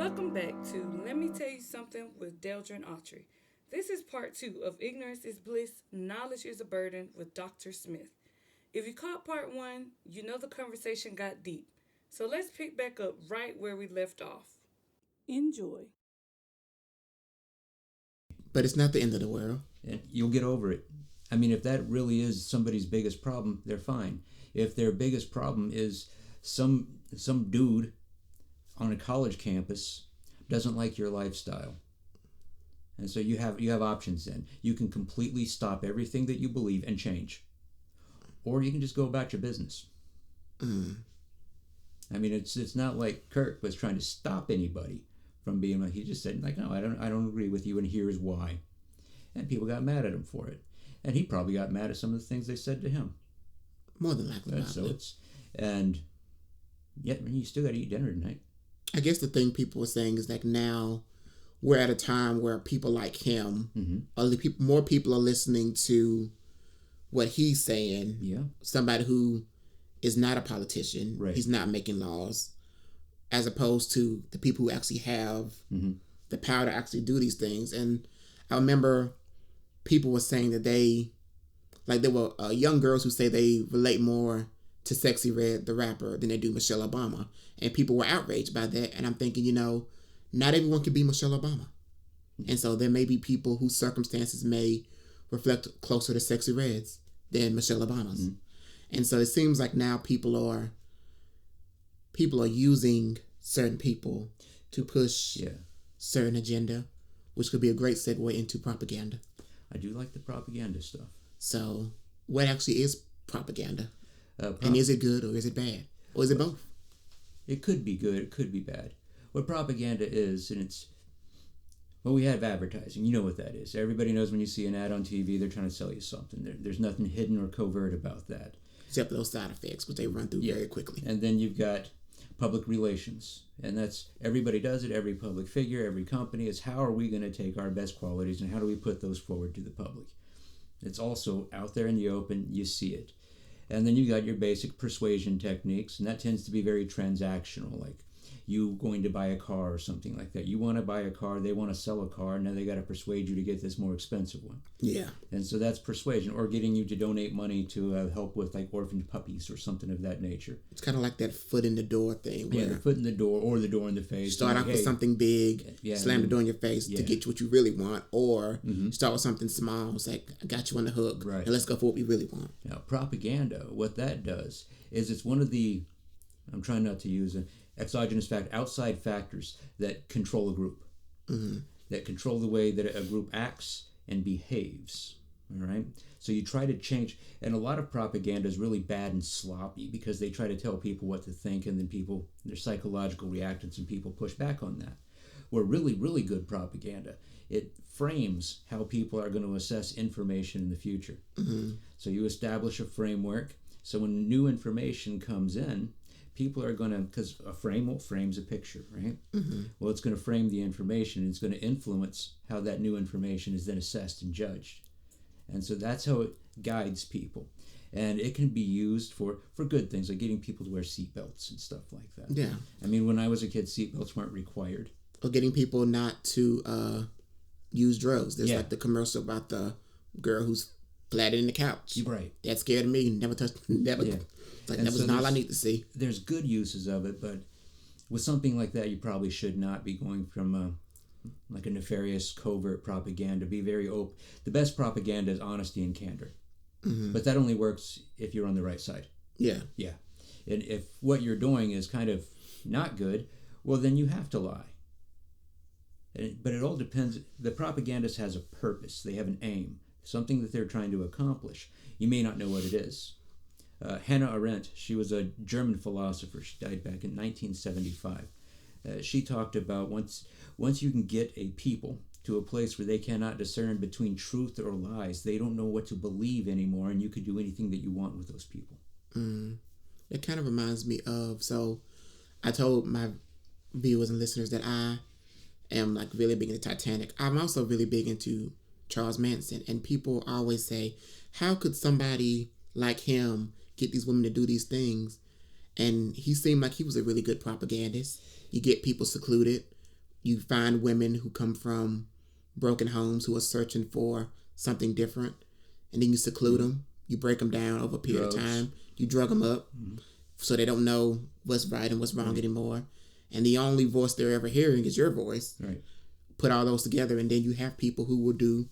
Welcome back to Let Me Tell You Something with Deldrin Autry. This is part two of Ignorance is Bliss, Knowledge is a Burden with Dr. Smith. If you caught part one, you know the conversation got deep. So let's pick back up right where we left off. Enjoy. But it's not the end of the world. And you'll get over it. I mean, if that really is somebody's biggest problem, they're fine. If their biggest problem is some dude on a college campus doesn't like your lifestyle, and so you have options. Then you can completely stop everything that you believe and change, or you can just go about your business. I mean, it's not like Kirk was trying to stop anybody from being like, he just said like, no, I don't agree with you, and here's why. And people got mad at him for it, and he probably got mad at some of the things they said to him. More than likely. And yet you still got to eat dinner tonight. I guess the thing people were saying is like now we're at a time where people like him, more people are listening to what he's saying. Yeah. Somebody who is not a politician. Right. He's not making laws, as opposed to the people who actually have the power to actually do these things. And I remember people were saying that there were young girls who say they relate more to Sexy Red, the rapper, than they do Michelle Obama. And people were outraged by that. And I'm thinking, not everyone can be Michelle Obama. And so there may be people whose circumstances may reflect closer to Sexy Red's than Michelle Obama's. And so it seems like now people are using certain people to push certain agenda, which could be a great segue into propaganda. I do like the propaganda stuff. So what actually is propaganda? And is it good or is it bad? Or is it both? It could be good, it could be bad. What propaganda is, and we have advertising. You know what that is. Everybody knows when you see an ad on TV, they're trying to sell you something. There's nothing hidden or covert about that. Except those side effects, which they run through very quickly. And then you've got public relations. And that's, everybody does it, every public figure, every company. It's how are we going to take our best qualities and how do we put those forward to the public? It's also out there in the open, you see it. And then you got your basic persuasion techniques, and that tends to be very transactional, like you going to buy a car or something like that. You want to buy a car, they want to sell a car, now they got to persuade you to get this more expensive one. Yeah. And so that's persuasion, or getting you to donate money to help with like orphaned puppies or something of that nature. It's kind of like that foot in the door thing. Yeah, the foot in the door or the door in the face. Start off with something big, slam the door in your face to get you what you really want, or start with something small. It's like, I got you on the hook, and let's go for what we really want. Now, propaganda, what that does is it's one of the, I'm trying not to use an exogenous outside factors that control a group, that control the way that a group acts and behaves. All right, so you try to change, and a lot of propaganda is really bad and sloppy because they try to tell people what to think, and then there's psychological reactions, and people push back on that. Where really, really good propaganda, it frames how people are going to assess information in the future. So you establish a framework. So when new information comes in, people are going to, because a frames a picture, right? Well, it's going to frame the information, and it's going to influence how that new information is then assessed and judged. And so that's how it guides people. And it can be used for good things, like getting people to wear seatbelts and stuff like that. Yeah. I mean, when I was a kid, seatbelts weren't required. Or getting people not to use drugs. There's like the commercial about the girl who's flat in the couch. Right. That scared me. Never touched. Never. Yeah. Like, that was not all I need to see. There's good uses of it, but with something like that, you probably should not be going from like a nefarious, covert propaganda. Be very open. The best propaganda is honesty and candor. But that only works if you're on the right side. Yeah. Yeah. And if what you're doing is kind of not good, well, then you have to lie. But it all depends. The propagandist has a purpose. They have an aim, something that they're trying to accomplish. You may not know what it is. Hannah Arendt, she was a German philosopher. She died back in 1975. She talked about once you can get a people to a place where they cannot discern between truth or lies, they don't know what to believe anymore, and you could do anything that you want with those people. It kind of reminds me of, so I told my viewers and listeners that I am like really big into Titanic. I'm also really big into Charles Manson, and people always say, how could somebody like him get these women to do these things? And he seemed like he was a really good propagandist. You get people secluded, you find women who come from broken homes who are searching for something different, and then you seclude them. You break them down over a period of time. You drug them up so they don't know what's right and what's wrong anymore. And the only voice they're ever hearing is your voice. Right. Put all those together, and then you have people who will do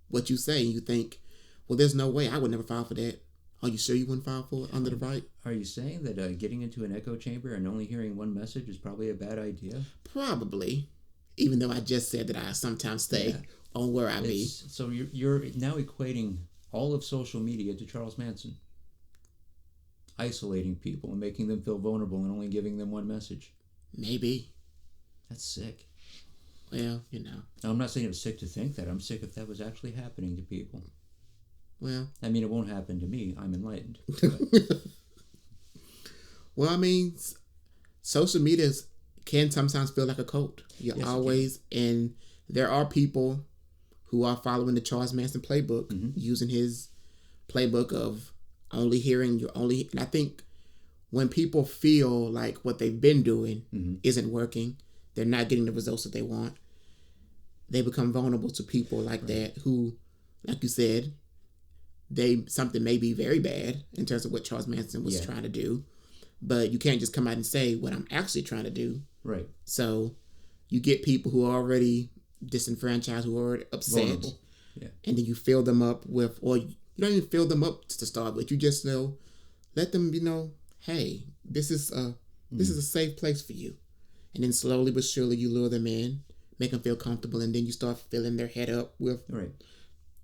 what you say, and you think, well, there's no way I would never file for that. Are you sure you wouldn't file for it under the right? Are you saying that getting into an echo chamber and only hearing one message is probably a bad idea? Probably. Even though I just said that I sometimes stay on where I be. So you're now equating all of social media to Charles Manson. Isolating people and making them feel vulnerable and only giving them one message. Maybe. That's sick. Well, you know. Now, I'm not saying it was sick to think that. I'm sick if that was actually happening to people. Well. I mean, it won't happen to me. I'm enlightened. Well, I mean, social media can sometimes feel like a cult. You're always, and there are people who are following the Charles Manson playbook, using his playbook of only hearing your only. And I think when people feel like what they've been doing isn't working, they're not getting the results that they want, they become vulnerable to people like that who, like you said, something may be very bad in terms of what Charles Manson was trying to do, but you can't just come out and say what I'm actually trying to do. Right. So you get people who are already disenfranchised, who are already upset, and then you fill them up with, or you don't even fill them up to start with. You just let them, hey, this is a safe place for you. And then slowly but surely you lure them in, make them feel comfortable, and then you start filling their head up with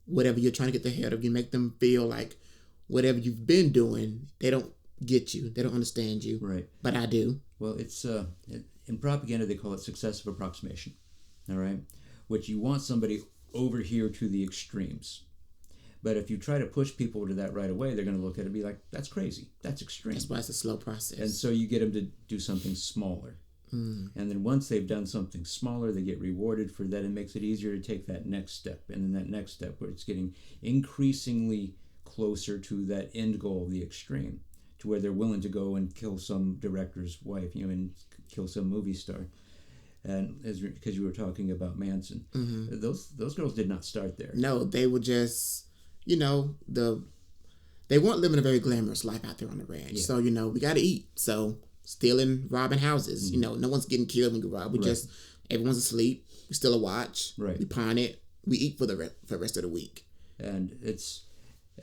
whatever you're trying to get their head up. You make them feel like whatever you've been doing, they don't get you. They don't understand you. Right. But I do. Well, it's in propaganda they call it successive approximation. All right? Which you want somebody over here to the extremes. But if you try to push people to that right away, they're going to look at it and be like, that's crazy. That's extreme. That's why it's a slow process. And so you get them to do something smaller. And then once they've done something smaller, they get rewarded for that. It makes it easier to take that next step. And then that next step where it's getting increasingly closer to that end goal of the extreme, to where they're willing to go and kill some director's wife, and kill some movie star. And because you were talking about Manson, those girls did not start there. No, they were just, they weren't living a very glamorous life out there on the ranch. Yeah. So, we got to eat. So stealing, robbing houses. No one's getting killed when you rob. We just, everyone's asleep. We steal a watch. Right. We pawn it. We eat for the rest of the week. And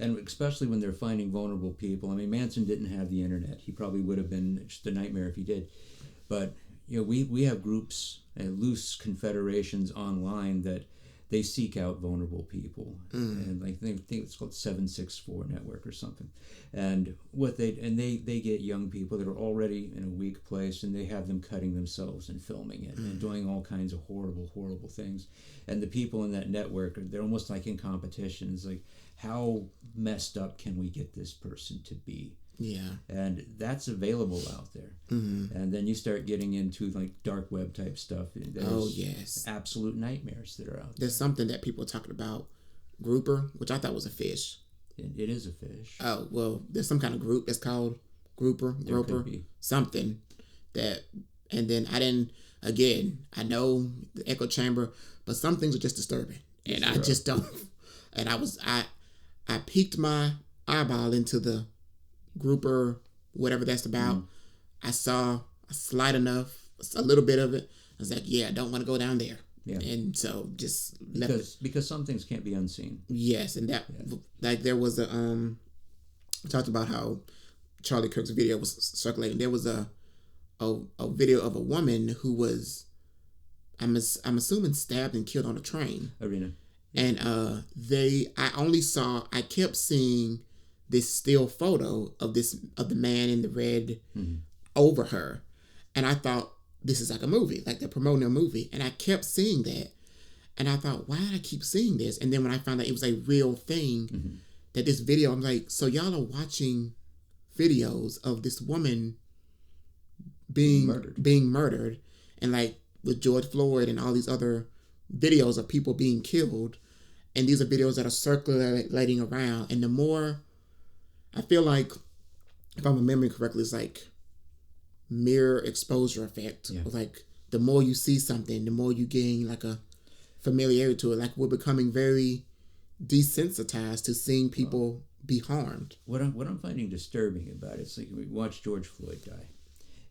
especially when they're finding vulnerable people. I mean, Manson didn't have the internet. He probably would have been just a nightmare if he did. But we have groups and loose confederations online that they seek out vulnerable people, and I think it's called 764 Network or something. And they get young people that are already in a weak place, and they have them cutting themselves and filming it and doing all kinds of horrible things. And the people in that network, they're almost like in competition. It's like, how messed up can we get this person to be? Yeah. And that's available out there. And then you start getting into like dark web type stuff. There's absolute nightmares that are out there. There's something that people are talking about, grouper, which I thought was a fish. It is a fish. Oh, well, there's some kind of group that's called groper, something that, and then I know the echo chamber, but some things are just disturbing. And I just don't, and I peeked my eyeball into the grouper, whatever that's about. I saw a little bit of it. I was like, I don't want to go down there. Yeah. And so just because some things can't be unseen. Yes, and that like there was we talked about how Charlie Kirk's video was circulating. There was a video of a woman who was I'm assuming stabbed and killed on a train. Arena. And I kept seeing this still photo of the man in the red over her. And I thought, this is like a movie, like they're promoting a movie. And I kept seeing that. And I thought, why did I keep seeing this? And then when I found out it was a real thing, that this video, I'm like, so y'all are watching videos of this woman being murdered. And like with George Floyd and all these other videos of people being killed. And these are videos that are circulating around. And the more, I feel like, if I'm remembering correctly, it's like mirror exposure effect. Yeah. Like the more you see something, the more you gain like a familiarity to it. Like we're becoming very desensitized to seeing people be harmed. What I'm finding disturbing about it is like we watched George Floyd die,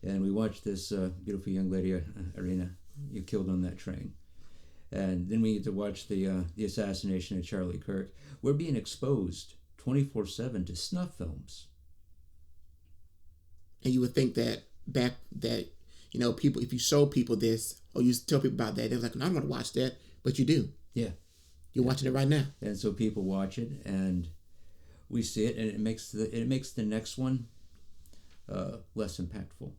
and we watched this beautiful young lady, Irina, you killed on that train, and then we get to watch the assassination of Charlie Kirk. We're being exposed 24/7 to snuff films. And you would think that people, if you show people this or you tell people about that, they're like, no, I don't want to watch that, but you do. Yeah, you're watching it right now, and so people watch it and we see it, and it makes the next one less impactful.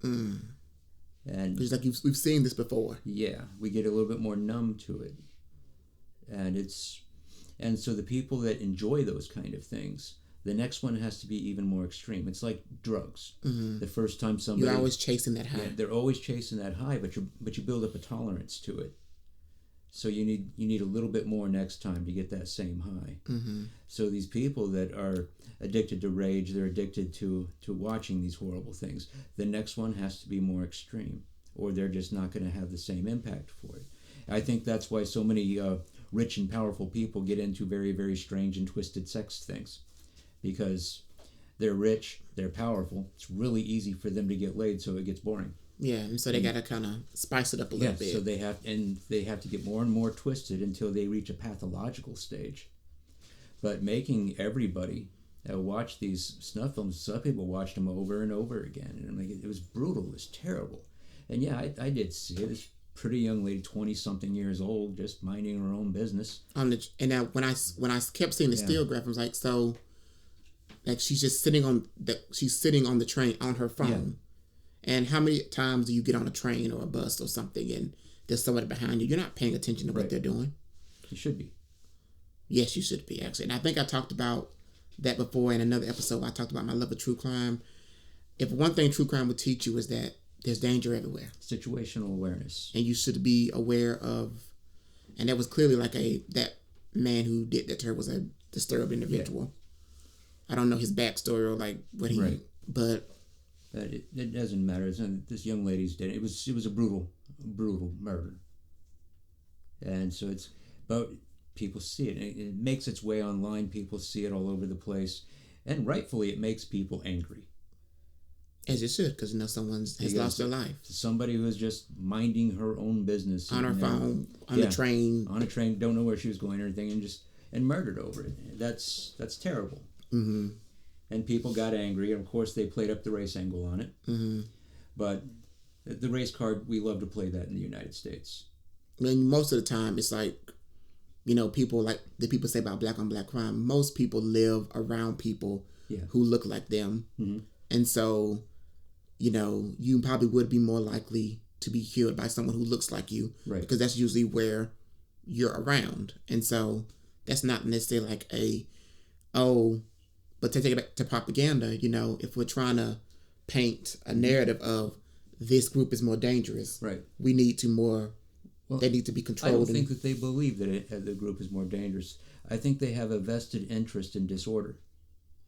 And it's like we've seen this before. Yeah, we get a little bit more numb to it, and so the people that enjoy those kind of things, the next one has to be even more extreme. It's like drugs. The first time somebody, you're always chasing that high. Yeah, they're always chasing that high, but you build up a tolerance to it. So you need a little bit more next time to get that same high. So these people that are addicted to rage, they're addicted to watching these horrible things. The next one has to be more extreme, or they're just not going to have the same impact for it. I think that's why so many rich and powerful people get into very, very strange and twisted sex things, because they're rich, they're powerful. It's really easy for them to get laid, so it gets boring. Yeah, and so they got to kind of spice it up a little bit. So they have to get more and more twisted until they reach a pathological stage. But making everybody watch these snuff films, some people watched them over and over again, and like it was brutal, it was terrible. And yeah, I did see it. This pretty young lady, 20-something years old, just minding her own business. And now when I kept seeing the still graph, I was like, so, like she's just sitting on the train on her phone. Yeah. And how many times do you get on a train or a bus or something and there's somebody behind you? You're not paying attention to what they're doing. You should be. Yes, you should be, actually. And I think I talked about that before in another episode. I talked about my love of true crime. If one thing true crime would teach you is that there's danger everywhere. Situational awareness. And you should be aware of, and that was clearly like that man who did that to her was a disturbed individual. Yeah. I don't know his backstory or like what he, but it doesn't matter. This young lady's dead. It was a brutal murder, and so but people see it. It makes its way online. People see it all over the place, and rightfully, it makes people angry. As it should, because someone has lost their life. Somebody who was just minding her own business on her phone, on a train, don't know where she was going or anything, and murdered over it. That's terrible. Mm-hmm. And people got angry, and of course they played up the race angle on it. Mm-hmm. But the race card, we love to play that in the United States. I mean, most of the time, it's like, people like the people say about black on black crime. Most people live around people who look like them, and so, you probably would be more likely to be killed by someone who looks like you, right? Because that's usually where you're around, and so that's not necessarily like But to take it back to propaganda, if we're trying to paint a narrative of this group is more dangerous, right? We need to they need to be controlled. I don't think that they believe that the group is more dangerous. I think they have a vested interest in disorder.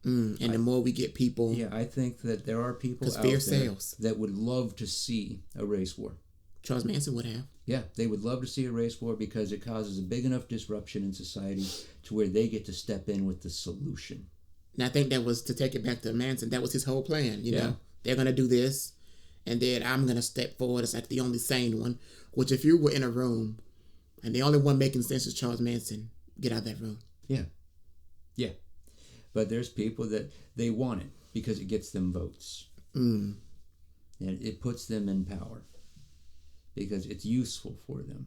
And the more we get people... Yeah, I think that there are people out there sales. That would love to see a race war. Charles Manson would have. Yeah, they would love to see a race war because it causes a big enough disruption in society to where they get to step in with the solution. And I think that was, to take it back to Manson, that was his whole plan, know. They're going to do this, and then I'm going to step forward as like the only sane one, which if you were in a room, and the only one making sense is Charles Manson, get out of that room. Yeah. Yeah. But there's people that they want it because it gets them votes. And it puts them in power because it's useful for them.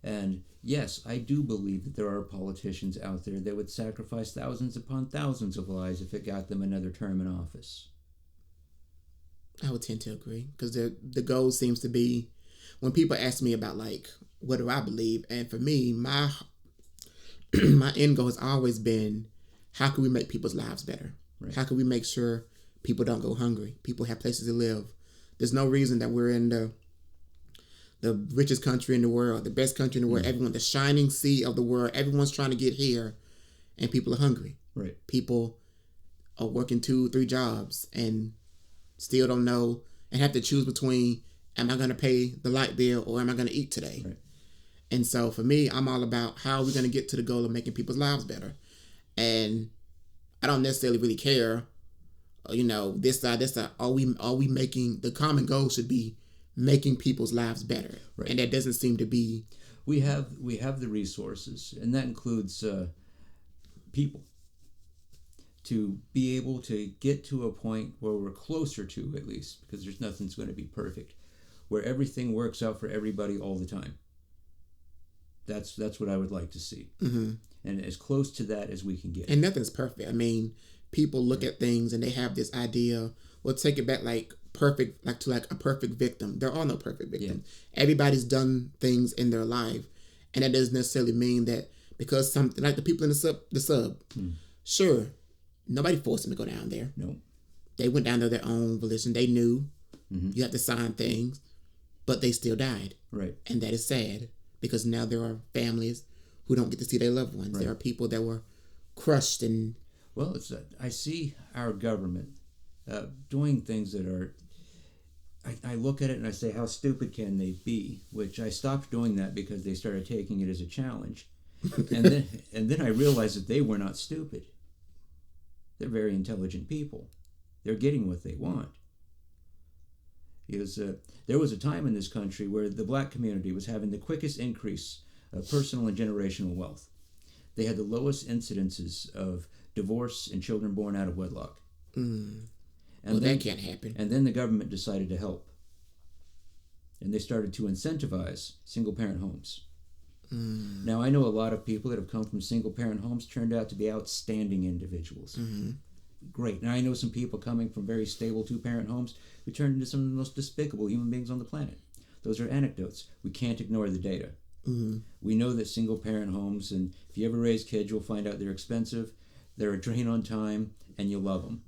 And yes, I do believe that there are politicians out there that would sacrifice thousands upon thousands of lives if it got them another term in office. I would tend to agree, because the goal seems to be, when people ask me about like, what do I believe? And for me, my end goal has always been, how can we make people's lives better? Right. How can we make sure people don't go hungry? People have places to live. There's no reason that we're in the richest country in the world, the best country in the world, everyone, the shining sea of the world, everyone's trying to get here, and people are hungry. Right. People are working 2-3 jobs and still don't know, and have to choose between am I going to pay the light bill or am I going to eat today? Right. And so for me, I'm all about how are we going to get to the goal of making people's lives better. And I don't necessarily really care, this side. Are we making, the common goal should be making people's lives better. Right. And that doesn't seem to be. We have the resources, and that includes people, to be able to get to a point where we're closer to, at least, because there's nothing's going to be perfect, where everything works out for everybody all the time. That's what I would like to see. Mm-hmm. And as close to that as we can get. And nothing's perfect. I mean, people look at things and they have this idea, well, take it back to a perfect victim. There are no perfect victims. Yeah. Everybody's done things in their life. And that doesn't necessarily mean that because something, like the people in the sub, sure, nobody forced them to go down there. No. They went down there their own volition. They knew you have to sign things, but they still died. Right. And that is sad because now there are families who don't get to see their loved ones. Right. There are people that were crushed and... Well, I see our government doing things that are... I look at it and I say, how stupid can they be? Which I stopped doing that because they started taking it as a challenge. and then I realized that they were not stupid. They're very intelligent people. They're getting what they want. Because there was a time in this country where the black community was having the quickest increase of personal and generational wealth. They had the lowest incidences of divorce and children born out of wedlock. And that can't happen. And then the government decided to help. And they started to incentivize single-parent homes. Now, I know a lot of people that have come from single-parent homes turned out to be outstanding individuals. Great. Now, I know some people coming from very stable two-parent homes who turned into some of the most despicable human beings on the planet. Those are anecdotes. We can't ignore the data. We know that single-parent homes, and if you ever raise kids, you'll find out they're expensive, they're a drain on time, and you love them.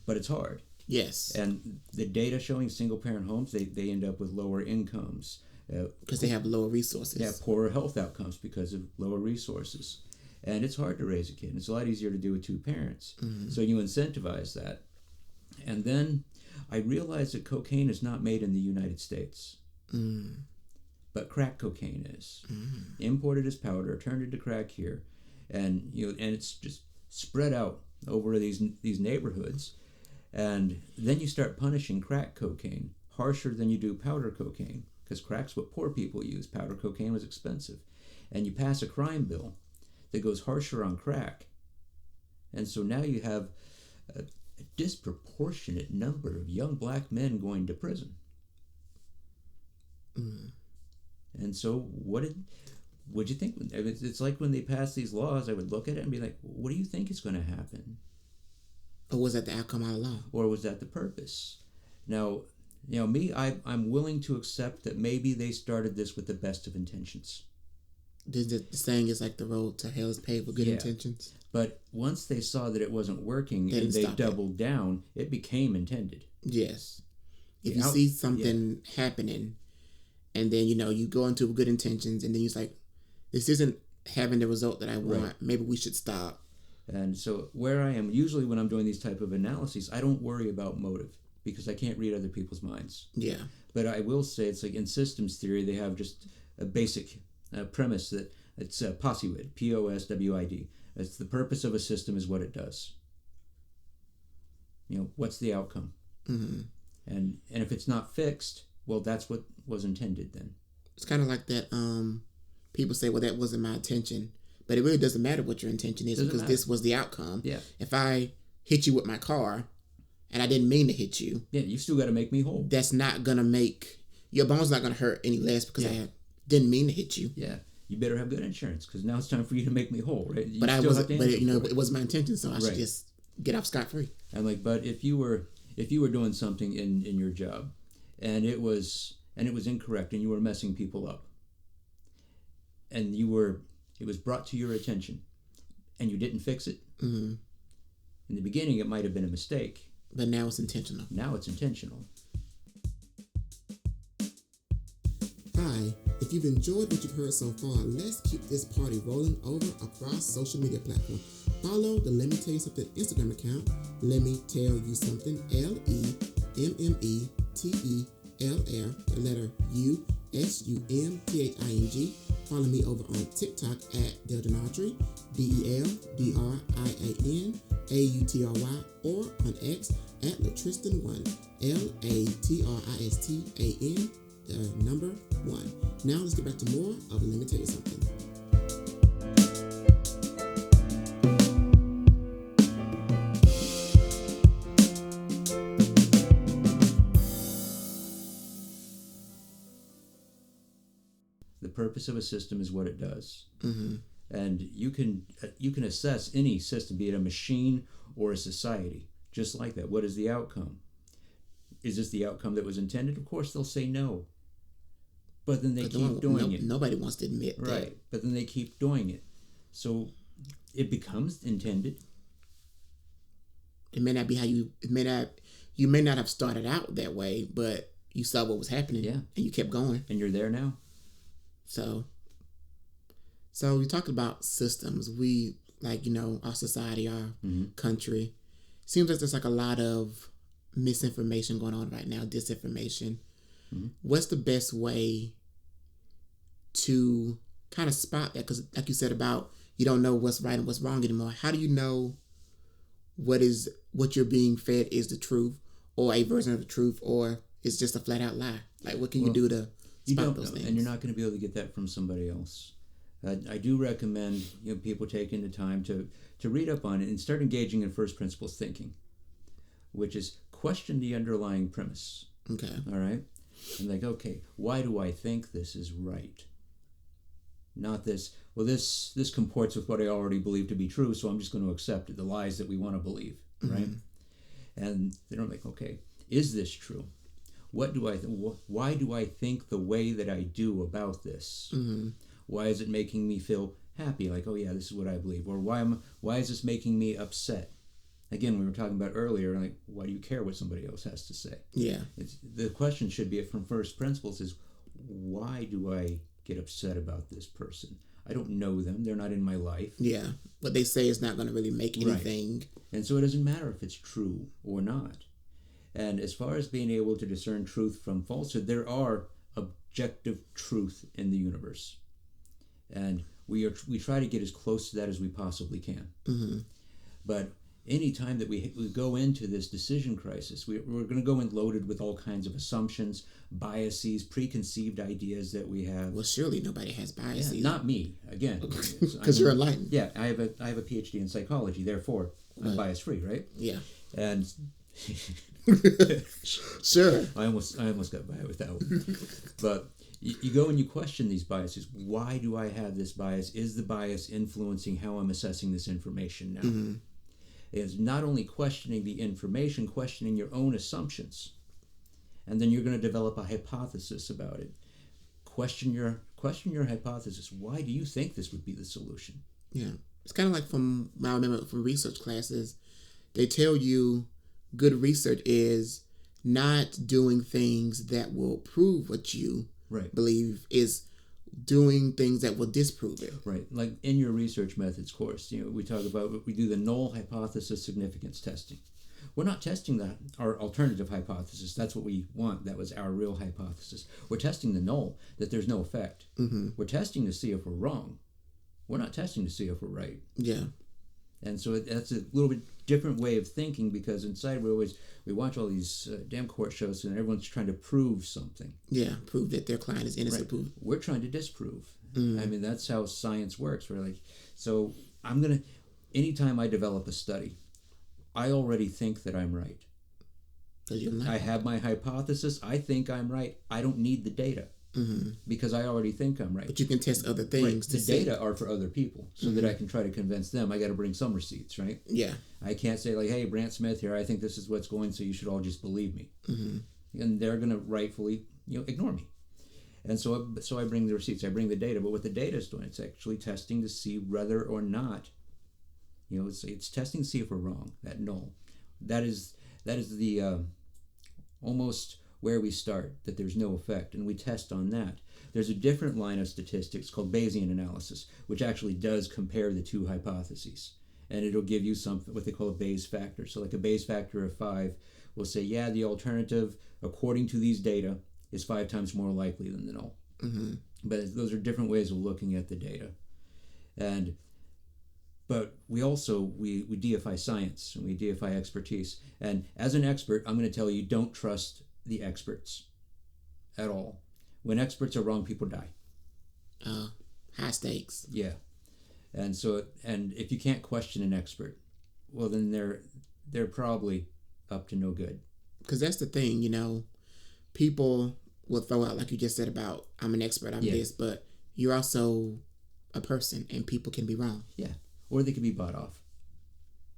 But it's hard. Yes. And the data showing single-parent homes, they end up with lower incomes. Because they have lower resources. Yeah, poorer health outcomes because of lower resources. And it's hard to raise a kid. And it's a lot easier to do with two parents. So you incentivize that. And then I realized that cocaine is not made in the United States. But crack cocaine is. Imported as powder, turned into crack here. And and it's just spread out over these neighborhoods. And then you start punishing crack cocaine harsher than you do powder cocaine. Because crack's what poor people use. Powder cocaine was expensive. And you pass a crime bill that goes harsher on crack. And so now you have a disproportionate number of young black men going to prison. And so what'd you think? It's like when they pass these laws, I would look at it and be like, what do you think is going to happen? Or was that the outcome all along? Or was that the purpose? Now, me, I'm willing to accept that maybe they started this with the best of intentions. The saying is like the road to hell is paved with good intentions. But once they saw that it wasn't working and they doubled down, it became intended. Yes. If you see something happening and then, you go into good intentions and then you're like, this isn't having the result that I want. Right. Maybe we should stop. And so where I am, usually when I'm doing these type of analyses, I don't worry about motive because I can't read other people's minds. Yeah. But I will say it's like in systems theory, they have just a basic premise that it's POSWID, P-O-S-W-I-D. It's the purpose of a system is what it does. What's the outcome? And if it's not fixed, well, that's what was intended then. It's kind of like that, people say, well, that wasn't my intention. But it really doesn't matter what your intention is because this was the outcome. Yeah. If I hit you with my car and I didn't mean to hit you. Yeah, you still got to make me whole. That's not going to make, your bone's not going to hurt any less because I didn't mean to hit you. Yeah. You better have good insurance because now it's time for you to make me whole, right? It was my intention, so I should just get off scot-free. And but if you were doing something in your job and it was incorrect and you were messing people up and it was brought to your attention and you didn't fix it. In the beginning, it might have been a mistake. But now it's intentional. Now it's intentional. Hi, if you've enjoyed what you've heard so far, let's keep this party rolling over across social media platforms. Follow the Lemme Tell You Something Instagram account, Lemme Tell You Something, LEMMETELLYOU the letter U, Sumthing. Follow me over on TikTok at Deldrin Autry, DeldrianAutry, or on X at Latristan1, Latristan, the number 1. Now let's get back to more of Let Me Tell You Something. The purpose of a system is what it does. Mm-hmm. And you can assess any system, be it a machine or a society, just like that. What is the outcome? Is this the outcome that was intended? Of course, they'll say no. But then they keep doing it. Nobody wants to admit that. Right. But then they keep doing it. So it becomes intended. It may not be how you may not have started out that way, but you saw what was happening. Yeah. And you kept going. And you're there now. So we talked about systems. We, our society, our country. Seems like there's a lot of misinformation going on right now, disinformation. Mm-hmm. What's the best way to kind of spot that? Because like you said about, you don't know what's right and what's wrong anymore. How do you know what you're being fed is the truth, or a version of the truth, or it's just a flat out lie? Like, what can you do to spot those things? And you're not going to be able to get that from somebody else. I do recommend people taking the time to read up on it and start engaging in first principles thinking, which is question the underlying premise. Okay. All right? And okay, why do I think this is right? Not this, well, this comports with what I already believe to be true, so I'm just going to accept it, the lies that we want to believe, right? Mm-hmm. And then I'm okay, is this true? What do I why do I think the way that I do about this? Mm-hmm. Why is it making me feel happy? Oh yeah, this is what I believe. Or why is this making me upset? Again, we were talking about earlier, why do you care what somebody else has to say? Yeah. The question should be from first principles is, why do I get upset about this person? I don't know them. They're not in my life. Yeah. What they say is not going to really make anything. Right. And so it doesn't matter if it's true or not. And as far as being able to discern truth from falsehood, there are objective truth in the universe. And we try to get as close to that as we possibly can. Mm-hmm. But any time that we go into this decision crisis, we're going to go in loaded with all kinds of assumptions, biases, preconceived ideas that we have. Well, surely nobody has biases. Yeah, not me. Again, because you're enlightened. Yeah, I have a PhD in psychology. Therefore, I'm bias free, right? Yeah. And sure. I almost got by with that one. But you go and you question these biases. Why do I have this bias? Is the bias influencing how I'm assessing this information now? Mm-hmm. It's not only questioning the information, questioning your own assumptions. And then you're going to develop a hypothesis about it. Question your hypothesis. Why do you think this would be the solution? Yeah. It's kind of like I remember from research classes, they tell you good research is not doing things that will prove what you believe, is doing things that will disprove it. Right. Like in your research methods course, we talk about, we do the null hypothesis significance testing. We're not testing our alternative hypothesis. That's what we want. That was our real hypothesis. We're testing the null, that there's no effect. Mm-hmm. We're testing to see if we're wrong. We're not testing to see if we're right. Yeah. And so that's a little bit different way of thinking, because inside we watch all these damn court shows and everyone's trying to prove something. Yeah, prove that their client is innocent. Right. We're trying to disprove. Mm. I mean, that's how science works. We're so anytime I develop a study, I already think that I'm right. I have my hypothesis. I think I'm right. I don't need the data. Mm-hmm. Because I already think I'm right. But you can test other things. Right. The data are for other people, so that I can try to convince them. I got to bring some receipts, right? Yeah. I can't say hey, Brant Smith here, I think this is what's going, so you should all just believe me. Mm-hmm. And they're going to rightfully, ignore me. And so I bring the receipts, I bring the data. But what the data is doing, it's actually testing to see whether or not, it's testing to see if we're wrong. That null, that is the almost where we start, that there's no effect, and we test on that. There's a different line of statistics called Bayesian analysis, which actually does compare the two hypotheses, and it'll give you what they call a Bayes factor. So like a Bayes factor of 5 will say, yeah, the alternative, according to these data, is 5 times more likely than the null. Mm-hmm. But those are different ways of looking at the data. But we also, we deify science and we deify expertise. And as an expert, I'm going to tell you, don't trust the experts at all. When experts are wrong, people die. High stakes. Yeah. And if you can't question an expert, well, then they're probably up to no good. Because that's the thing, people will throw out, like you just said about, I'm an expert, I'm this, but you're also a person and people can be wrong. Yeah. Or they can be bought off.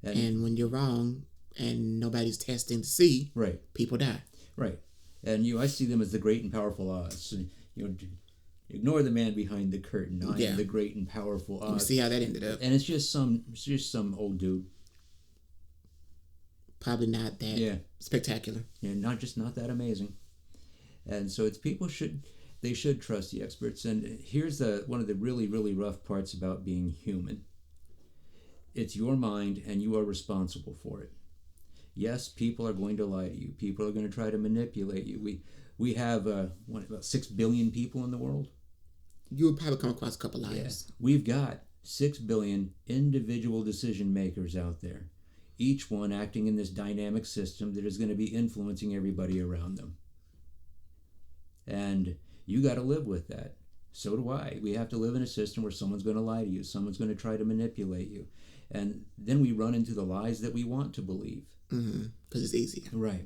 And when you're wrong and nobody's testing to see, right, people die. Right. And I see them as the great and powerful Oz. And, ignore the man behind the curtain. I am the great and powerful Oz. You see how that ended up. And it's just some old dude. Probably not that spectacular. Yeah, not that amazing. And so it's people should trust the experts. And here's one of the really, really rough parts about being human. It's your mind and you are responsible for it. Yes, people are going to lie to you. People are going to try to manipulate you. We have about 6 billion people in the world. You would probably come across a couple liars. Yeah. We've got 6 billion individual decision makers out there, each one acting in this dynamic system that is going to be influencing everybody around them. And you got to live with that. So do I. We have to live in a system where someone's going to lie to you. Someone's going to try to manipulate you. And then we run into the lies that we want to believe. Because it's easy. Right.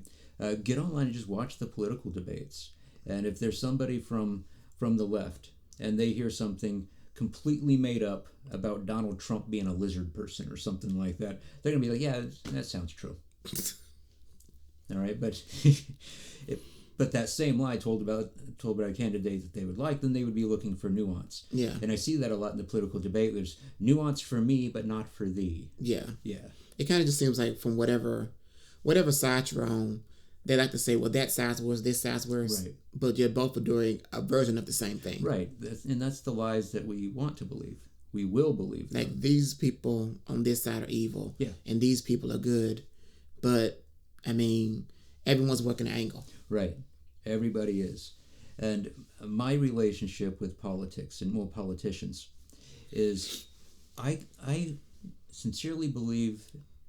Get online and just watch the political debates. And if there's somebody from the left and they hear something completely made up about Donald Trump being a lizard person or something like that, they're going to be like, yeah, that sounds true. All right. But but that same lie told about a candidate that they would like, then they would be looking for nuance. Yeah. And I see that a lot in the political debate. There's nuance for me, but not for thee. Yeah. Yeah. It kind of just seems like from whatever side you're on, they like to say, well, that side's worse, this side's worse. Right. But you're both doing a version of the same thing. Right. And that's the lies that we want to believe. We will believe them. Like, these people on this side are evil. Yeah. And these people are good. But, I mean, everyone's working an angle. Right. Everybody is. And my relationship with politics and politicians is I sincerely believe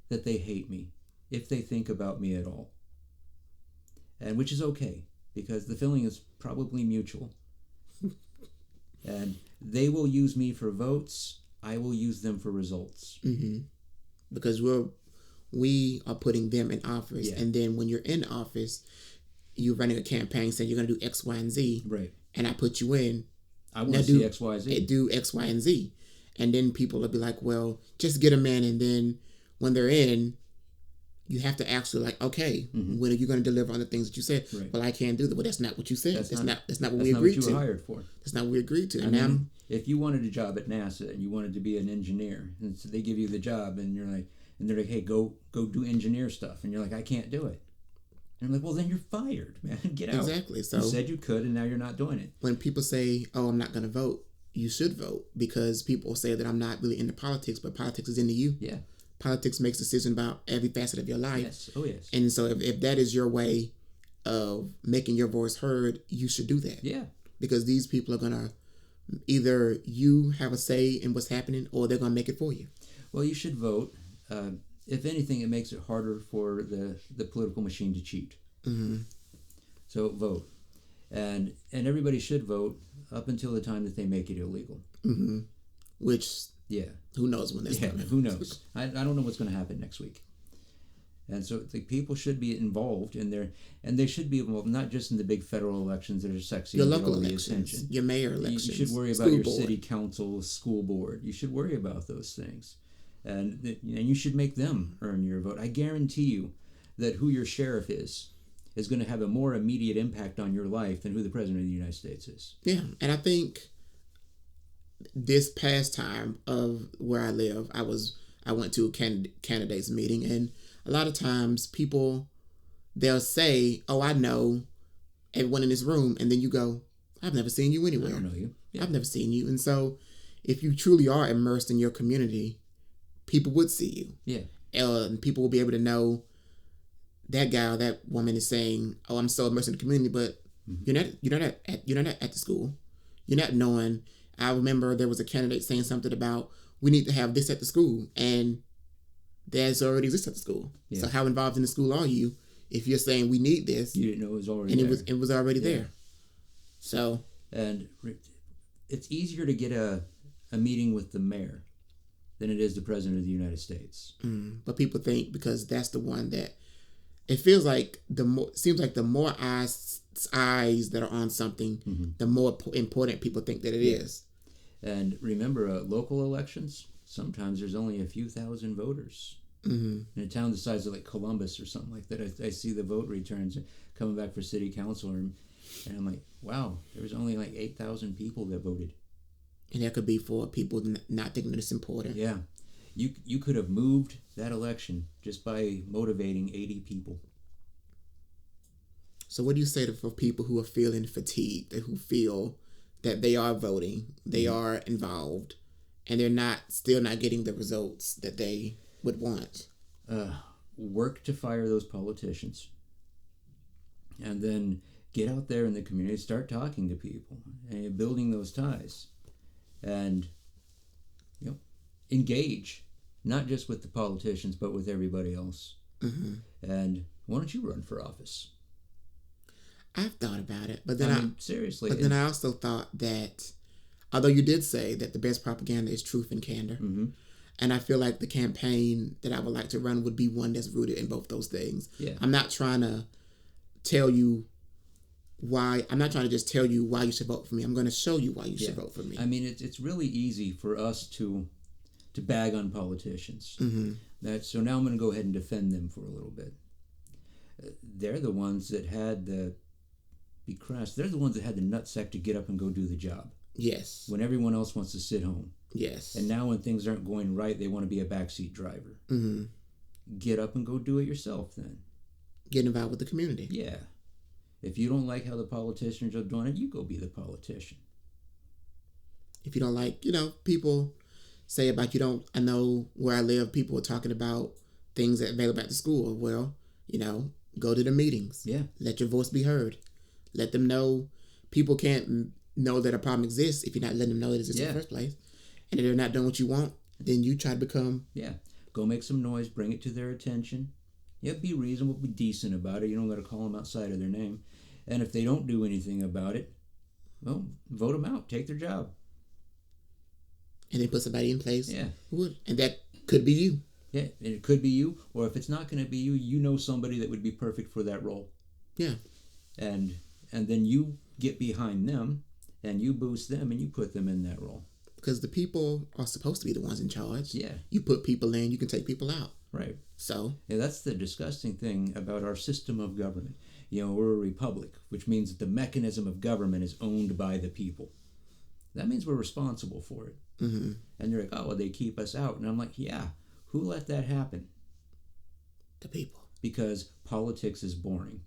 that they hate me if they think about me at all. And which is okay, because the feeling is probably mutual. And they will use me for votes. I will use them for results. Mm-hmm. Because we are putting them in office. Yeah. And then when you're in office, you're running a campaign saying you're going to do X, Y, and Z. Right. And I put you in. I want to see X, Y, Z. Do X, Y, and Z. And then people will be like, well, just get them in. And then when they're in, you have to actually okay, when are you going to deliver on the things that you said? Right. Well, I can't do that. Well, that's not what you said. That's not what we agreed to. That's not what you were hired for. That's not what we agreed to. I mean, if you wanted a job at NASA and you wanted to be an engineer, and so they give you the job, and they're like, hey, go do engineer stuff, and you're like, I can't do it. And I'm like, well, then you're fired, man. Get out. Exactly. So you said you could, and now you're not doing it. When people say, oh, I'm not going to vote, you should vote, because people say that I'm not really into politics, but politics is into you. Yeah. Politics makes decisions about every facet of your life. Yes. Oh, yes. And so if that is your way of making your voice heard, you should do that. Yeah. Because these people are going to either you have a say in what's happening or they're going to make it for you. Well, you should vote. If anything, it makes it harder for the political machine to cheat. Mm-hmm. So vote. And everybody should vote up until the time that they make it illegal. Mm-hmm. Which... yeah. Who knows when that's coming? Who knows? I don't know what's going to happen next week. And so people should be involved in there, and they should be involved not just in the big federal elections that are sexy. Your and local all the elections, attention. Your mayor elections. You should worry about your city council, school board. You should worry about those things. And you should make them earn your vote. I guarantee you that who your sheriff is going to have a more immediate impact on your life than who the president of the United States is. Yeah, and I think this past time of where I live, I went to a candidates meeting, and a lot of times people, they'll say, oh, I know everyone in this room, and then you go, I've never seen you anywhere. I don't know you. Yeah. I've never seen you. And so if you truly are immersed in your community, people would see you. Yeah. And people will be able to know that guy or that woman is saying, oh, I'm so immersed in the community, but You're not at the school. You're not knowing. I remember there was a candidate saying something about we need to have this at the school, and there's already this at the school. Yeah. So how involved in the school are you if you're saying we need this? You didn't know it was already and there. It was already there. So and it's easier to get a meeting with the mayor than it is the president of the United States. But people think because that's the one that it feels like the more eyes that are on something, the more important people think that it is. And remember, local elections, sometimes there's only a few thousand voters. In a town the size of like Columbus or something like that, I see the vote returns coming back for city council, and I'm like, wow, there was only like 8,000 people that voted. And that could be for people not thinking that it's important. Yeah. You could have moved that election just by motivating 80 people. So what do you say for people who are feeling fatigued, who feel that they are voting, they are involved, and they're still not getting the results that they would want? Work to fire those politicians. And then get out there in the community, start talking to people, and building those ties. And engage, not just with the politicians, but with everybody else. And why don't you run for office? I've thought about it, but then seriously. But then I also thought that, although you did say that the best propaganda is truth and candor, and I feel like the campaign that I would like to run would be one that's rooted in both those things. Yeah. I'm not trying to tell you why. I'm not trying to just tell you why you should vote for me. I'm going to show you why you should vote for me. I mean, it's really easy for us to bag on politicians. So now I'm going to go ahead and defend them for a little bit. They're the ones that had they're the ones that had the nutsack to get up and go do the job. Yes. When everyone else wants to sit home. Yes. And now when things aren't going right, they want to be a backseat driver. Get up and go do it yourself then. Get involved with the community. Yeah. If you don't like how the politicians are doing it, you go be the politician. If you don't like, people say about I know where I live, people are talking about things that available at the school. Well, go to the meetings. Yeah. Let your voice be heard. Let them know. People can't know that a problem exists if you're not letting them know it exists in the first place. And if they're not doing what you want, then you try to become... Yeah. Go make some noise. Bring it to their attention. Yeah, be reasonable. Be decent about it. You don't got to call them outside of their name. And if they don't do anything about it, well, vote them out. Take their job. And then put somebody in place. Yeah. Who would. And that could be you. Yeah, and it could be you. Or if it's not going to be you, you know somebody that would be perfect for that role. Yeah. And then you get behind them, and you boost them, and you put them in that role. Because the people are supposed to be the ones in charge. Yeah. You put people in, you can take people out. Right. So. Yeah, that's the disgusting thing about our system of government. We're a republic, which means that the mechanism of government is owned by the people. That means we're responsible for it. And they're like, oh, well, they keep us out. And I'm like, yeah, who let that happen? The people. Because politics is boring.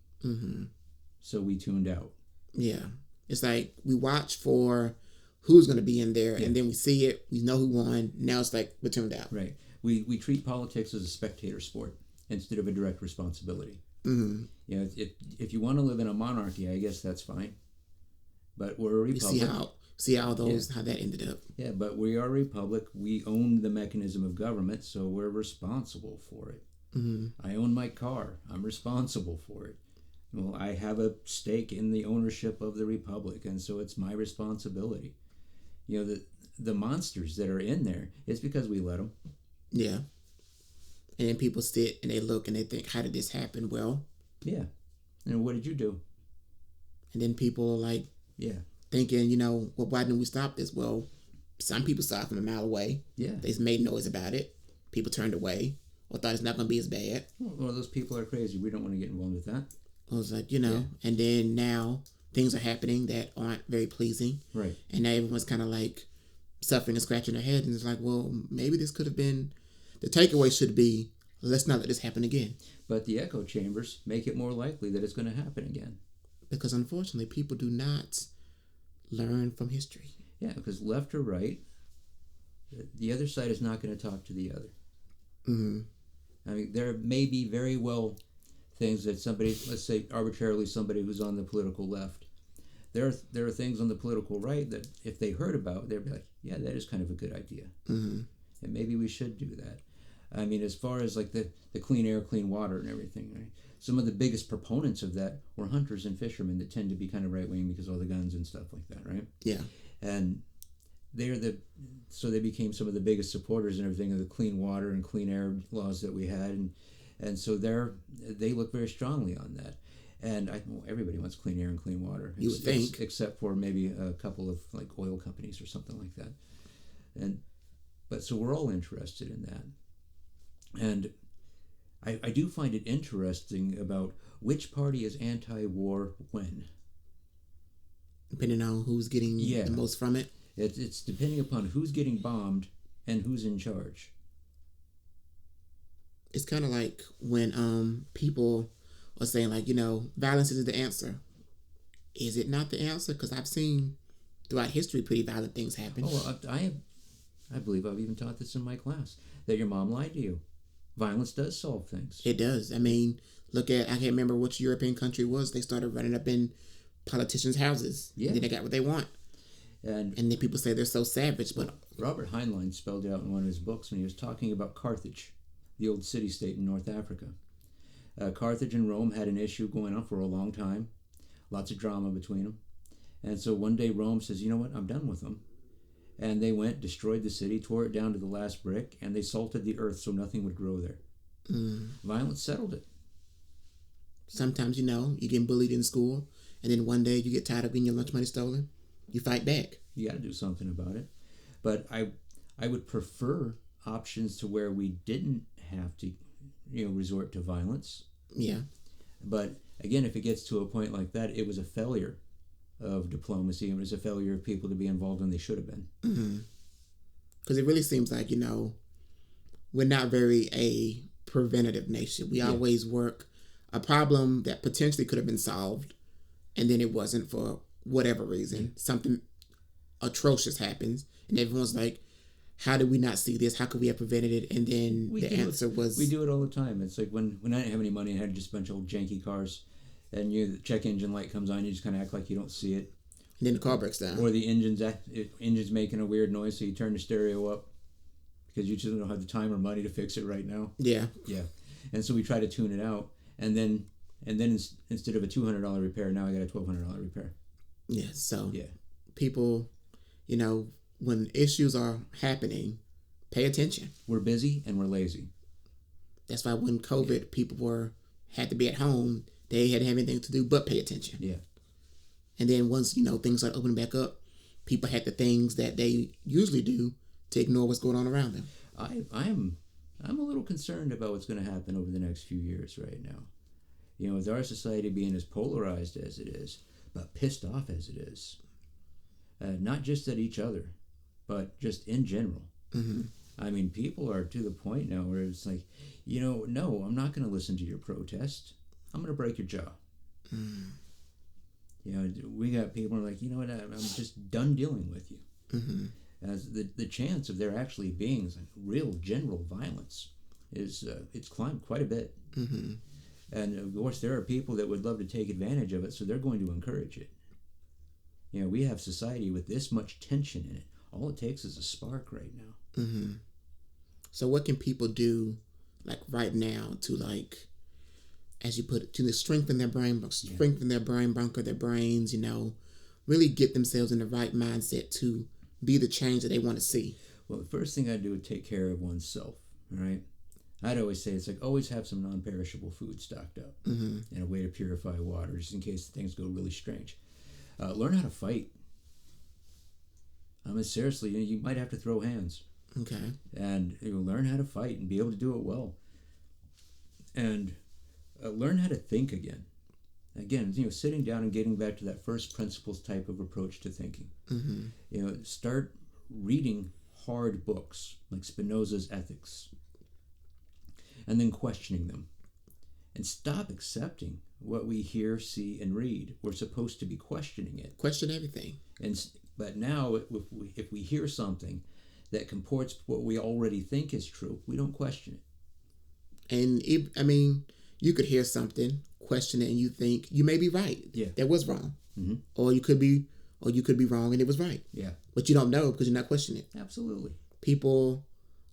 So we tuned out. Yeah. It's like we watch for who's going to be in there, and then we see it, we know who won. Now it's like we're tuned out. Right. We treat politics as a spectator sport instead of a direct responsibility. If you want to live in a monarchy, I guess that's fine. But we're a republic. You see how that ended up. Yeah, but we are a republic. We own the mechanism of government, so we're responsible for it. I own my car. I'm responsible for it. Well, I have a stake in the ownership of the republic, and so it's my responsibility. The monsters that are in there, it's because we let them. Yeah. And then people sit and they look and they think, how did this happen? Well. Yeah. And what did you do? And then people are like, thinking, well, why didn't we stop this? Well, some people saw it from a mile away. Yeah. They made noise about it. People turned away or thought it's not going to be as bad. Well, those people are crazy. We don't want to get involved with that. I was like, and then now things are happening that aren't very pleasing. Right. And now everyone's kind of like suffering and scratching their head. And it's like, well, maybe this could have been, the takeaway should be, let's not let this happen again. But the echo chambers make it more likely that it's going to happen again. Because unfortunately, people do not learn from history. Yeah, because left or right, the other side is not going to talk to the other. I mean, there may be very well things that somebody, let's say arbitrarily somebody who's on the political left, there are things on the political right that if they heard about, they'd be like, yeah, that is kind of a good idea. Mm-hmm. And maybe we should do that. I mean, as far as like the clean air, clean water and everything, right? Some of the biggest proponents of that were hunters and fishermen that tend to be kind of right-wing because of all the guns and stuff like that, right? Yeah. And so they became some of the biggest supporters and everything of the clean water and clean air laws that we had. And so they look very strongly on that. And everybody wants clean air and clean water. You would think. Except for maybe a couple of like oil companies or something like that. But so we're all interested in that. And I do find it interesting about which party is anti-war when. Depending on who's getting the most from it. It's depending upon who's getting bombed and who's in charge. It's kind of like when people are saying, like, violence is the answer. Is it not the answer? Because I've seen throughout history pretty violent things happen. Oh, I believe I've even taught this in my class, that your mom lied to you. Violence does solve things. It does. I mean, I can't remember which European country it was. They started running up in politicians' houses. Yeah. And then they got what they want. And then people say they're so savage, but Robert Heinlein spelled it out in one of his books when he was talking about Carthage, the old city-state in North Africa. Carthage and Rome had an issue going on for a long time, lots of drama between them. And so one day Rome says, you know what, I'm done with them. And they went, destroyed the city, tore it down to the last brick, and they salted the earth so nothing would grow there. Violence settled it. Sometimes, you're getting bullied in school, and then one day you get tired of getting your lunch money stolen. You fight back. You got to do something about it. But I would prefer options to where we didn't have to, resort to violence. Yeah. But again, if it gets to a point like that, it was a failure of diplomacy. It was a failure of people to be involved when they should have been. Because it really seems like, we're not very a preventative nation. We always work a problem that potentially could have been solved, and then it wasn't for whatever reason. Something atrocious happens, and everyone's like, how did we not see this? How could we have prevented it? And then the answer was... We do it all the time. It's like when I didn't have any money, I had just a bunch of old janky cars, and the check engine light comes on, you just kind of act like you don't see it. And then the car breaks down. Or the engine's making a weird noise, so you turn the stereo up because you just don't have the time or money to fix it right now. Yeah. Yeah. And so we try to tune it out, and then instead of a $200 repair, now I got a $1,200 repair. Yeah. So yeah, people, when issues are happening, pay attention. We're busy and we're lazy. That's why when COVID, people had to be at home. They hadn't have anything to do but pay attention. Yeah. And then once, things start opening back up, people had the things that they usually do to ignore what's going on around them. I'm a little concerned about what's going to happen over the next few years right now. With our society being as polarized as it is, but pissed off as it is. Not just at each other, but just in general. Mm-hmm. I mean, people are to the point now where it's like, no, I'm not going to listen to your protest. I'm going to break your jaw. We got people who are like, you know what, I'm just done dealing with you. Mm-hmm. As the chance of there actually being like real general violence is it's climbed quite a bit. Mm-hmm. And of course, there are people that would love to take advantage of it, so they're going to encourage it. We have society with this much tension in it. All it takes is a spark right now. Mm-hmm. So what can people do, like right now, to as you put it, to strengthen their brain, bunker their brains, really get themselves in the right mindset to be the change that they want to see? Well, the first thing I'd do would take care of oneself, all right? I'd always say it's like always have some non-perishable food stocked up and a way to purify water just in case things go really strange. Learn how to fight. I mean, seriously, you might have to throw hands. Okay. And learn how to fight and be able to do it well. And learn how to think again. Again, sitting down and getting back to that first principles type of approach to thinking. Mm-hmm. Start reading hard books like Spinoza's Ethics. And then questioning them. And stop accepting what we hear, see, and read. We're supposed to be questioning it. Question everything. But now, if we hear something that comports what we already think is true, we don't question it. And you could hear something, question it, and you think you may be right. Yeah. That was wrong. Mm-hmm. Or you could be wrong and it was right. Yeah. But you don't know because you're not questioning it. Absolutely. People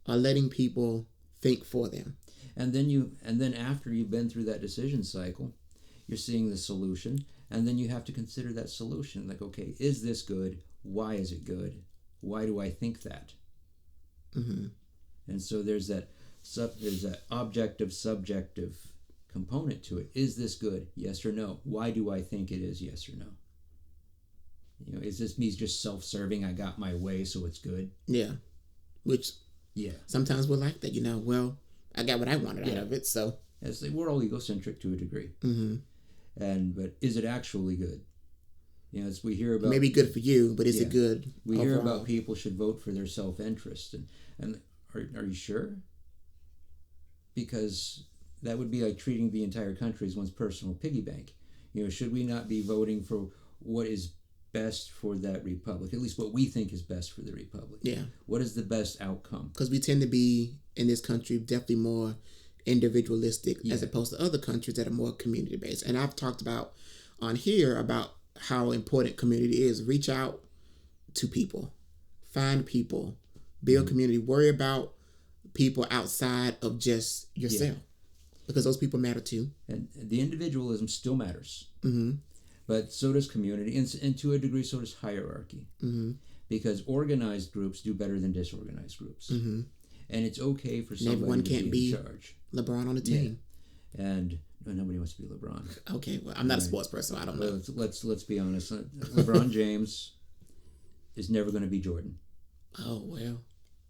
are letting people think for them. And then after you've been through that decision cycle, you're seeing the solution, and then you have to consider that solution. Like, okay, is this good? Why is it good? Why do I think that? Mm-hmm. And so there's that objective subjective component to it. Is this good? Yes or no? Why do I think it is? Yes or no? You know, is this me just self-serving? I got my way, so it's good. Yeah, which sometimes we're like that. Well, I got what I wanted out of it, so we're all egocentric to a degree. Mm-hmm. But is it actually good? As we hear about, maybe good for you, but is it good? We overall? hear about people should vote for their self-interest, and are you sure? Because that would be like treating the entire country as one's personal piggy bank. Should we not be voting for what is best for that republic? At least what we think is best for the republic. Yeah. What is the best outcome? Because we tend to be in this country definitely more individualistic as opposed to other countries that are more community based. And I've talked about on here about how important community is. Reach out to people, find people, build community, worry about people outside of just yourself, because those people matter too. And the individualism still matters, mm-hmm. but so does community, and to a degree so does hierarchy, mm-hmm. because organized groups do better than disorganized groups, mm-hmm. and it's okay for somebody everyone to can't be in charge. LeBron on the team, and nobody wants to be LeBron. Okay, well, I'm not a sports person, so I don't know. Let's be honest. LeBron James is never going to be Jordan. Oh well,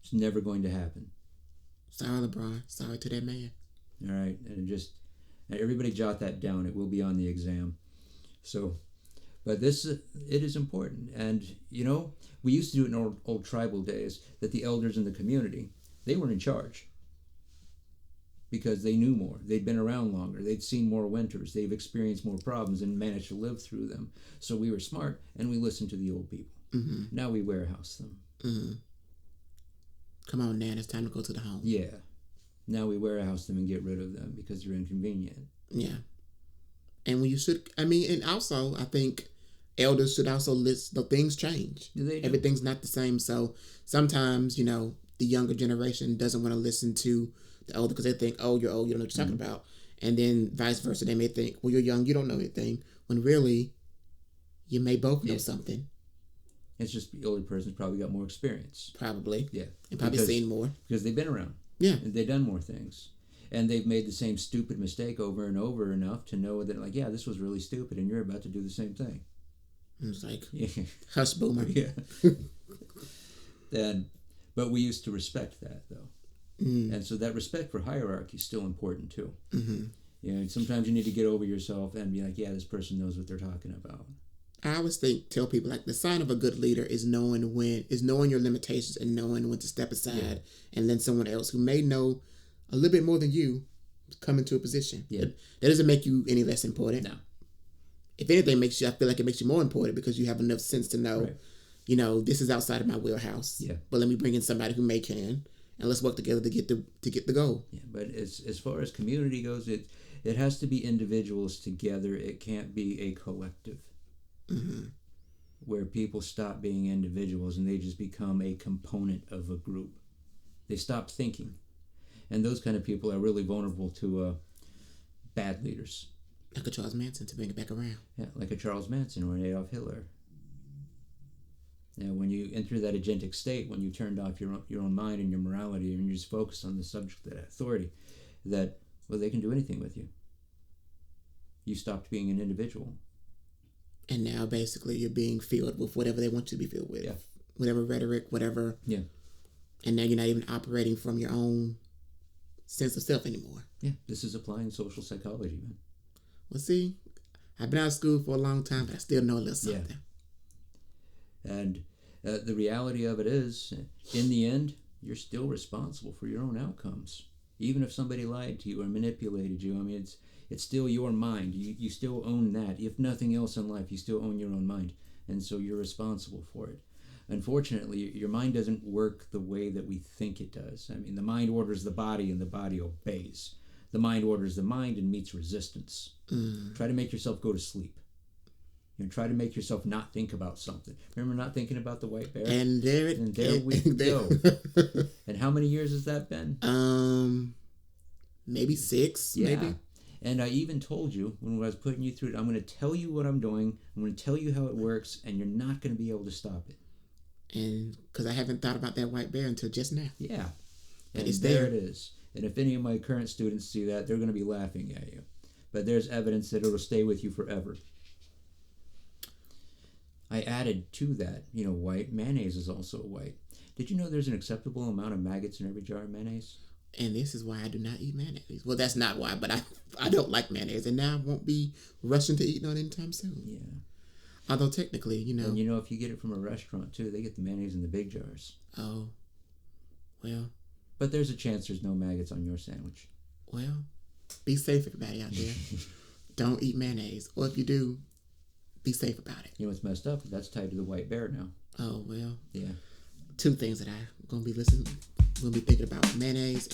it's never going to happen. Sorry, LeBron. Sorry to that man. All right, and everybody jot that down. It will be on the exam. So, but it is important, and we used to do it in old tribal days that the elders in the community, they were in charge because they knew more. They'd been around longer. They'd seen more winters. They've experienced more problems and managed to live through them. So we were smart, and we listened to the old people. Mm-hmm. Now we warehouse them. Mm-hmm. Come on, Nan. It's time to go to the home. Yeah. Now we warehouse them and get rid of them because they're inconvenient. Yeah. And when you should, and also I think elders should also list the things change. They do. Everything's not the same. So sometimes, the younger generation doesn't want to listen to the older because they think, oh, you're old, you don't know what you're talking about. And then vice versa, they may think, well, you're young, you don't know anything. When really, you may both know something. It's just the older person's probably got more experience. Probably. Yeah. And probably seen more. Because they've been around. Yeah. And they've done more things. And they've made the same stupid mistake over and over enough to know that, this was really stupid and you're about to do the same thing. It's like, hush, boomer. Yeah. But we used to respect that, though. Mm. And so that respect for hierarchy is still important, too. Mm-hmm. Sometimes you need to get over yourself and be like, this person knows what they're talking about. I always tell people the sign of a good leader is knowing your limitations and knowing when to step aside and let someone else who may know a little bit more than you come into a position. Yeah. That doesn't make you any less important. No. If anything, I feel like it makes you more important because you have enough sense to know, this is outside of my wheelhouse. Yeah. But let me bring in somebody who can, and let's work together to get the goal. Yeah, but as far as community goes, it has to be individuals together. It can't be a collective. Mm-hmm. Where people stop being individuals and they just become a component of a group. They stop thinking. And those kind of people are really vulnerable to bad leaders. Like a Charles Manson, to bring it back around. Yeah, like a Charles Manson or an Adolf Hitler. Now, when you enter that agentic state, when you turned off your own mind and your morality and you're just focused on the subject of that authority, they can do anything with you. You stopped being an individual. And now, basically, you're being filled with whatever they want you to be filled with. Yeah. Whatever rhetoric, whatever. Yeah. And now you're not even operating from your own sense of self anymore. Yeah. This is applying social psychology, man. Well, see, I've been out of school for a long time, but I still know a little something. Yeah. And the reality of it is, in the end, you're still responsible for your own outcomes. Even if somebody lied to you or manipulated you, it's still your mind. You still own that. If nothing else in life, you still own your own mind. And so you're responsible for it. Unfortunately, your mind doesn't work the way that we think it does. The mind orders the body and the body obeys. The mind orders the mind and meets resistance. Try to make yourself go to sleep. Try to make yourself not think about something. Remember not thinking about the white bear? And there we go. And how many years has that been? Maybe 6, maybe. And I even told you when I was putting you through it, I'm going to tell you what I'm doing. I'm going to tell you how it works, and you're not going to be able to stop it. And because I haven't thought about that white bear until just now. Yeah. And it's there it is. And if any of my current students see that, they're going to be laughing at you. But there's evidence that it'll stay with you forever. I added to that, white. Mayonnaise is also white. Did you know there's an acceptable amount of maggots in every jar of mayonnaise? And this is why I do not eat mayonnaise. Well, that's not why, but I don't like mayonnaise. And now I won't be rushing to eat on it anytime soon. Yeah. Although technically, And if you get it from a restaurant too, they get the mayonnaise in the big jars. Oh. Well. But there's a chance there's no maggots on your sandwich. Well, be safe, everybody out there. Don't eat mayonnaise. Or if you do, be safe about it. You know what's messed up? That's tied to the white bear now. Oh, well. Yeah. 2 things that I'm going to be listening. We'll be thinking about mayonnaise,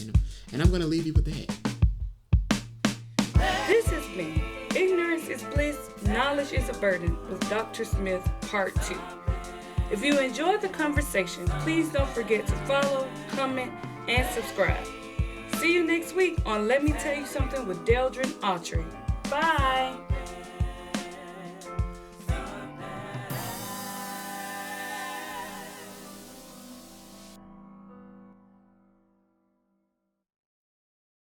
and I'm going to leave you with that. This has been Ignorance is Bliss, Knowledge is a Burden with Dr. Smith, Part 2. If you enjoyed the conversation, please don't forget to follow, comment, and subscribe. See you next week on Let Me Tell You Something with Deldrin Autry. Bye!